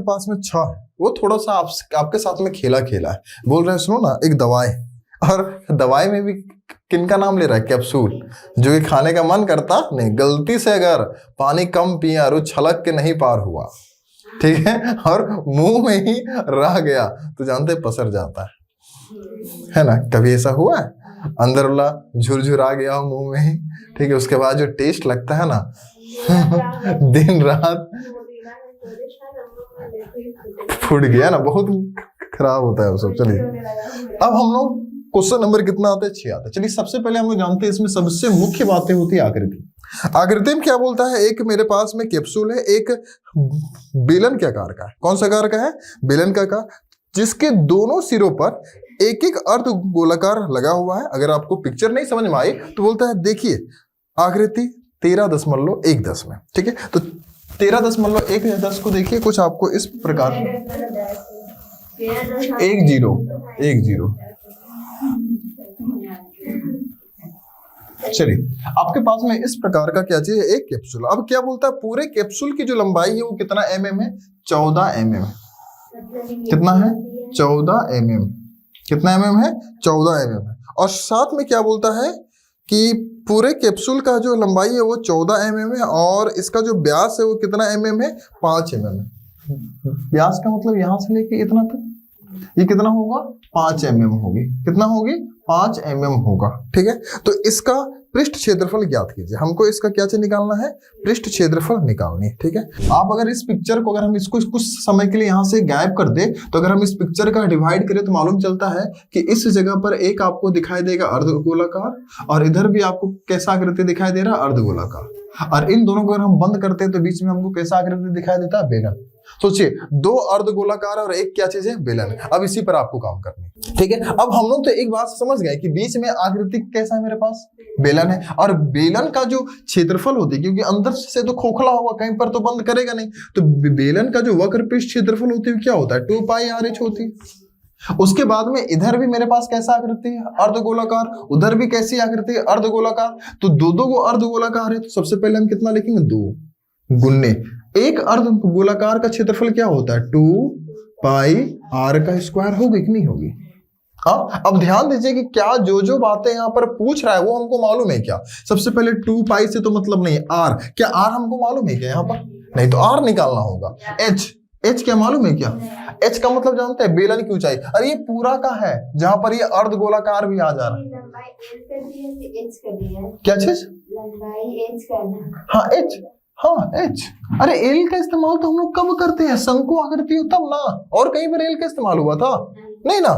पास में 6 है, वो थोड़ा सा आपके साथ में खेला है, बोल रहे हैं सुनो ना एक दवाई, और दवाई में भी किनका नाम ले रहा है? कैप्सूल, जो कि खाने का मन करता नहीं, गलती से अगर पानी कम पिया और छलक के नहीं पार हुआ, ठीक है, और मुंह में ही रह गया तो जानते पसर जाता है ना। कभी ऐसा हुआ है? अंदर वाला झुरझुर आ गया मुंह में ही, ठीक है, उसके बाद जो टेस्ट लगता है ना दिन रात फूट गया ना, बहुत खराब होता है वो सब। चलिए अब हम लोग क्वेश्चन नंबर कितना आता है? 6 आता है। चलिए सबसे पहले हम लोग जानते हैं इसमें सबसे मुख्य बातें होती है आकृति। आकृति में क्या बोलता है? एक मेरे पास में कैप्सूल है, एक बेलन के आकार का है। कौन सा आकार का है? बेलन का आकार, जिसके दोनों सिरों पर एक एक अर्ध गोलाकार लगा हुआ है। अगर आपको पिक्चर नहीं समझ में आई तो बोलता है देखिए आकृति 13.1 में, ठीक है। तो 13.1 को देखिए कुछ आपको इस प्रकार 1 0 चलिए आपके पास में इस प्रकार का क्या चीज है? एक कैप्सूल। अब क्या बोलता है? पूरे कैप्सूल की जो लंबाई है वो कितना mm है? 14 mm। कितना है? 14 mm। कितना mm है? 14 mm है। और साथ में क्या बोलता है कि पूरे कैप्सूल का जो लंबाई है वो 14 mm है, और इसका जो व्यास है वो कितना mm है? 5 mm है। व्यास का मतलब यहां से लेके इतना तक ये कितना होगा? 5 mm होगी। कितना होगी? 5 mm होगा, ठीक है। तो इसका पृष्ठ क्षेत्रफल ज्ञात कीजिए। हमको इसका क्या चीज निकालना है? पृष्ठ क्षेत्रफल निकालनी है, ठीक है। आप अगर इस पिक्चर को, अगर हम इसको कुछ समय के लिए यहाँ से गायब कर दे, तो अगर हम इस पिक्चर का डिवाइड करें तो मालूम चलता है कि इस जगह पर एक आपको दिखाई देगा अर्धगोलाकार, और इधर भी आपको कैसा आकृति दिखाई दे रहा है? अर्धगोलाकार। और इन दोनों को अगर हम बंद करते हैं तो बीच में हमको कैसा आकृति दिखाई देता है? बेलन। सोचिए 2 अर्धगोलाकार और एक क्या चीज है? बेलन। अब इसी पर आपको काम करनी है, ठीक है। अब हम लोग तो एक बात समझ गए कि बीच में आकृति कैसा है? मेरे पास बेलन है, और बेलन का जो क्षेत्रफल होती है, क्योंकि अंदर से तो खोखला होगा, कहीं पर तो बंद करेगा नहीं, तो बेलन का जो वक्र पृष्ठ क्षेत्रफल होती है क्या होता है? 2 पाई RH होती है। उसके बाद में इधर भी मेरे पास कैसा आकृति है? अर्धगोलाकार। उधर भी कैसी आकृति है? अर्धगोलाकार। तो दो को अर्धगोलाकार है, तो सबसे पहले हम कितना लिखेंगे? 2 गुने एक अर्धगोलाकार का क्षेत्रफल क्या होता है? 2 पाई R का स्क्वायर होगी कि नहीं होगी? हाँ, अब ध्यान दीजिए कि क्या जो बातें यहाँ पर पूछ रहा है वो हमको मालूम है क्या? सबसे पहले 2 पाई से तो मतलब नहीं, R, क्या R हमको मालूम है क्या यहाँ पर? नहीं, तो R निकालना होगा। H क्या मालूम है क्या? H का मतलब जानते हैं? बेलन की ऊंचाई। अरे ये पूरा का है, जहां पर ये अर्धगोलाकार भी आ जा रहा है। क्या चीज? हाँ H, हाँ H। अरे L का इस्तेमाल तो हम लोग कब करते हैं? शंकु आकृति हो तब ना, और कहीं पर L का इस्तेमाल हुआ था नहीं ना।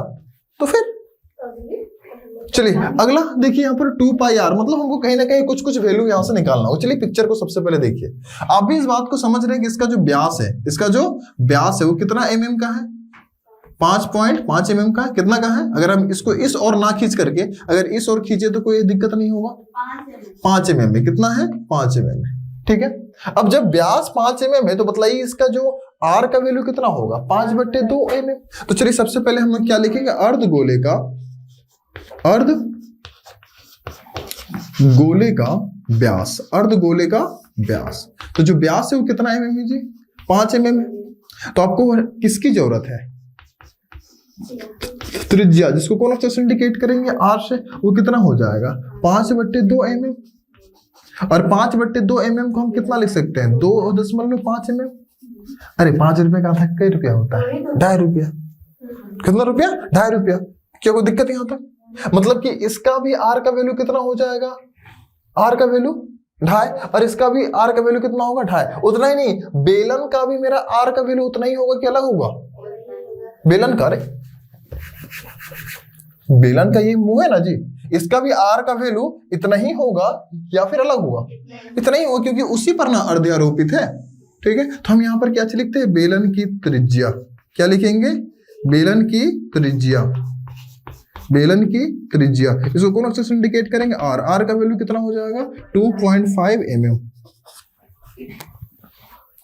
तो फिर चलिए अगला देखिए, यहाँ पर 2 पाई R, मतलब हमको कहीं ना कहीं कुछ वैल्यू यहाँ से निकालना हो। चलिए पिक्चर को सबसे पहले देखिए। आप भी इस बात को समझ रहे हैं कि इसका जो व्यास है, वो कितना mm का है? 5.5 mm का है। कितना का है? अगर हम इसको इस और ना खींच करके अगर इस और खींचे तो कोई दिक्कत नहीं होगा। 5 mm में कितना है? 5 mm, ठीक है। अब जब व्यास 5 mm है तो बताइए इसका जो R का वैल्यू कितना होगा? 5/2 mm। तो चलिए सबसे पहले हम लोग क्या लिखेंगे? अर्धगोले का व्यास। अर्धगोले का व्यास, तो जो व्यास है वो कितना mm है जी? 5 mm। तो आपको किसकी जरूरत है? त्रिज्या, जिसको कौन अक्षर से इंडिकेट करेंगे? R से। वो कितना हो जाएगा? 5/2 mm। और 5/2 mm को हम कितना लिख सकते हैं? 2.5 mm। अरे 5 रुपए का आधा कई रुपया होता है? 2.5 रुपया। कितना रुपया? 2.5 रुपया। क्या कोई दिक्कत यहाँ तक? मतलब कि इसका भी R का वैल्यू कितना हो जाएगा? R का वैल्यू 2.5, और इसका भी R का वैल्यू कितना होगा? 2.5। उतना ही नहीं, बेलन का भी मेरा R का वैल्यू उतना ही होगा कि अलग होगा? बेलन का, अरे बेलन का ये मुंह है ना जी, इसका भी R का वैल्यू इतना ही होगा या फिर अलग होगा? इतना ही होगा, क्योंकि उसी पर ना अर्धआरोपित है, ठीक है। तो हम यहाँ पर क्या लिखते हैं? बेलन की त्रिज्या। क्या लिखेंगे? बेलन की त्रिज्या। बेलन की त्रिज्या, इसको कौन अक्षर से इंडिकेट करेंगे? R का वैल्यू कितना हो जाएगा? 2.5 mm।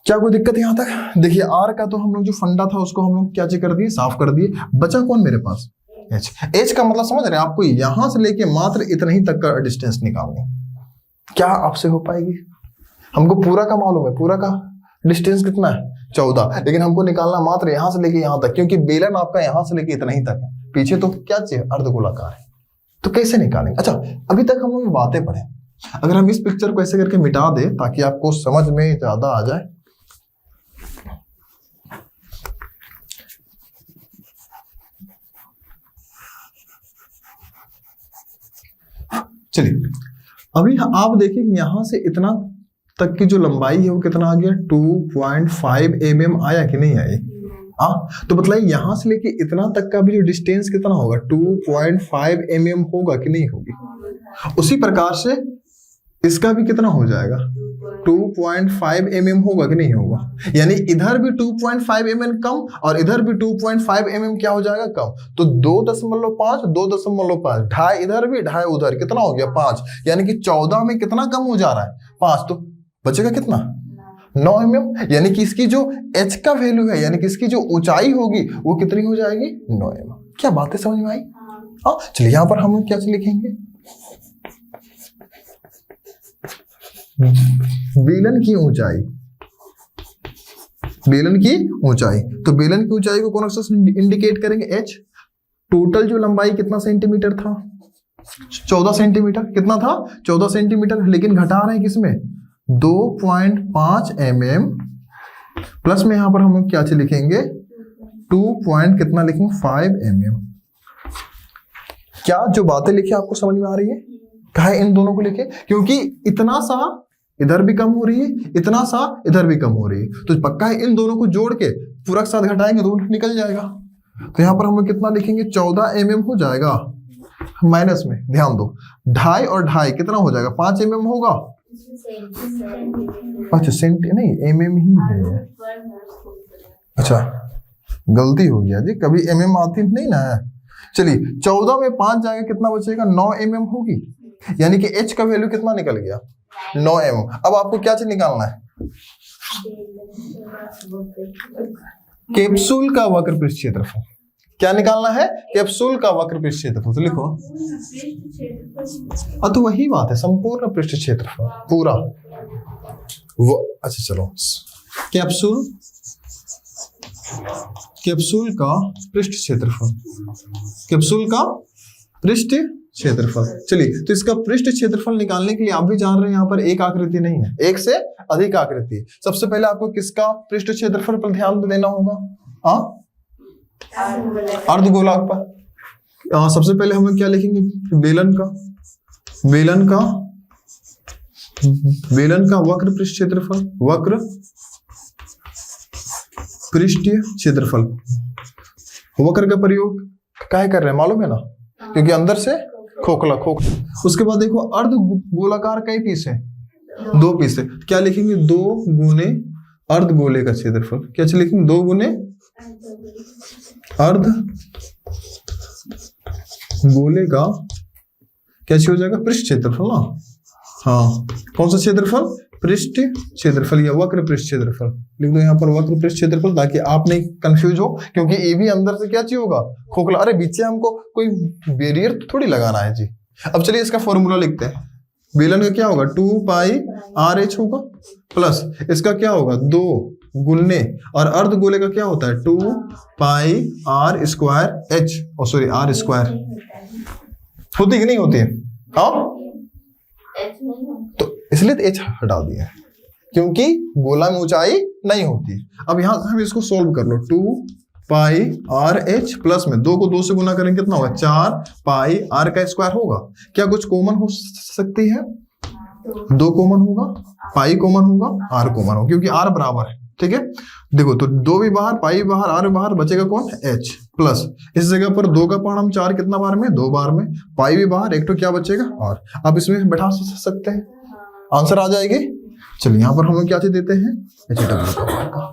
क्या कोई दिक्कत यहाँ तक? देखिए R का तो हम लोग जो फंडा था उसको हम लोग क्या कर दिए? साफ कर दिए। बचा कौन मेरे पास? H का मतलब समझ रहे हैं? आपको यहां से लेके मात्र इतना ही तक का डिस्टेंस निकालना। क्या आपसे हो पाएगी? हमको पूरा का मालूम है, पूरा का डिस्टेंस कितना है? 14, लेकिन हमको निकालना मात्र यहां से लेके यहां तक, क्योंकि बेलन आपका यहां से लेके इतना ही तक है, पीछे तो क्या चाहिए, अर्धगोलाकार है, तो कैसे निकालेंगे। अच्छा, अभी तक हम लोग बातें पढ़े, अगर हम इस पिक्चर को ऐसे करके मिटा दे ताकि आपको समझ में ज्यादा आ जाए। चलिए अभी आप देखिए यहां से इतना तक की जो लंबाई है वो कितना आ गया, 2.5 mm आया कि नहीं आया। तो मतलब यहां से लेके इतना तक का भी जो डिस्टेंस कितना होगा, 2.5 mm होगा कि नहीं होगी। उसी प्रकार से इसका भी कितना हो जाएगा, 2.5 mm होगा कि नहीं होगा। यानी इधर भी 2.5 mm कम और इधर भी 2.5 mm क्या हो जाएगा, कम। तो 2.5, 2.5, ढाई इधर भी ढाई उधर, कितना हो गया 5, यानी कि 14 में कितना कम हो जा रहा है, 5, तो बचेगा कितना, 9 mm। यानी कि इसकी जो h का वैल्यू है, यानी कि इसकी जो ऊंचाई होगी वो कितनी हो जाएगी, 9 mm। क्या बातें समझ में आई। हाँ चलिए यहाँ पर हम क्या लिखेंगे, बेलन की ऊंचाई, बेलन की ऊंचाई, तो बेलन की ऊंचाई को कौन सा इंडिकेट करेंगे, h। टोटल जो लंबाई कितना सेंटीमीटर था, 14 सेंटीमीटर, कितना था 14 सेंटीमीटर, लेकिन घटा रहे हैं किसमें, 2.5 mm, प्लस में यहां पर हम लोग क्या चीज लिखेंगे, 2 कितना लिखेंगे, 5 mm। क्या जो बातें लिखी आपको समझ में आ रही है, कहा इन दोनों को लिखे, क्योंकि इतना सा इधर भी कम हो रही है, इतना सा इधर भी कम हो रही है, तो पक्का है इन दोनों को जोड़ के पूरा के साथ घटाएंगे तो निकल जाएगा। तो यहाँ पर हम लोग कितना लिखेंगे, 14 mm हो जाएगा, माइनस में ध्यान दो, ढाई और ढाई कितना हो जाएगा, 5 mm होगा। अच्छा सेंटी नहीं, mm ही है, अच्छा गलती हो गया जी, कभी mm आती नहीं ना है। चलिए 14 में 5 जाएगा, कितना बचेगा, 9 mm होगी, यानी कि h का वैल्यू कितना निकल गया, 9 mm। अब आपको क्या चीज निकालना है, कैप्सूल का वक्र पृष्ठ क्षेत्रफल। क्या निकालना है, कैप्सूल का वक्र पृष्ठ क्षेत्रफल। तो लिखो, तो वही बात है, संपूर्ण पृष्ठ क्षेत्रफल पूरा वो। अच्छा चलो, कैप्सूल, कैप्सूल का पृष्ठ क्षेत्रफल, कैप्सूल का पृष्ठ क्षेत्रफल। चलिए तो इसका पृष्ठ क्षेत्रफल निकालने के लिए आप भी जान रहे हैं यहाँ पर एक आकृति नहीं है, एक से अधिक आकृति। सबसे पहले आपको किसका पृष्ठ क्षेत्रफल पर ध्यान देना होगा, अर्धगोलक पर। सबसे पहले हम क्या लिखेंगे, बेलन का, बेलन का, बेलन का वक्र पृष्ठ क्षेत्रफल, वक्र पृष्ठीय क्षेत्रफल। वक्र का प्रयोग काहे कर रहे हैं मालूम है ना, क्योंकि अंदर से खोखला खोखला। उसके बाद देखो अर्ध गोलाकार कई पीस है, 2 पीस है, क्या लिखेंगे, 2 गुने अर्ध गोले का क्षेत्रफल। क्या लिखेंगे, 2 गुने अर्ध गोले का क्या हो जाएगा, पृष्ठ क्षेत्रफल ना। हाँ कौन सा क्षेत्रफल, पृष्ठ क्षेत्रफल या वक्र पृष्ठ क्षेत्रफल। लिख दो यहाँ पर वक्र पृष्ठ क्षेत्रफल, ताकि आप नहीं कंफ्यूज हो, क्योंकि ये भी अंदर से क्या चाहिए होगा, खोखला। अरे बीच से हमको कोई बैरियर थोड़ी लगाना है जी। अब चलिए इसका फॉर्मूला लिखते हैं। बेलन का क्या होगा, 2 पाई RH होगा, प्लस इसका क्या होगा, 2 गुन्ने, और अर्ध गोले का क्या होता है, 2 पाई R square H, sorry R square. होती कि नहीं होती है, हाँ तो इसलिए H हटा दिया, क्योंकि गोला में ऊंचाई नहीं होती। अब यहां हम इसको सोल्व कर लो, 2 पाई RH प्लस में 2 को 2 से गुना करेंगे कितना होगा, 4 पाई R का स्क्वायर होगा। क्या कुछ कॉमन हो सकती है, 2 कॉमन होगा, पाई कॉमन होगा, R कॉमन होगा, क्योंकि R बराबर है। ठीक है, देखो तो 2 भी बाहर, पाई बाहर, R बाहर, बचेगा कौन, H। प्लस इस जगह पर 2 का पावर हम 4 कितना बार में, 2 बार में, पाई भी बाहर, एक तो क्या बचेगा R। अब इसमें बैठा सकते हैं, आंसर आ जाएगी। चलिए यहाँ पर हम लोग क्या चीज देते हैं, HW का।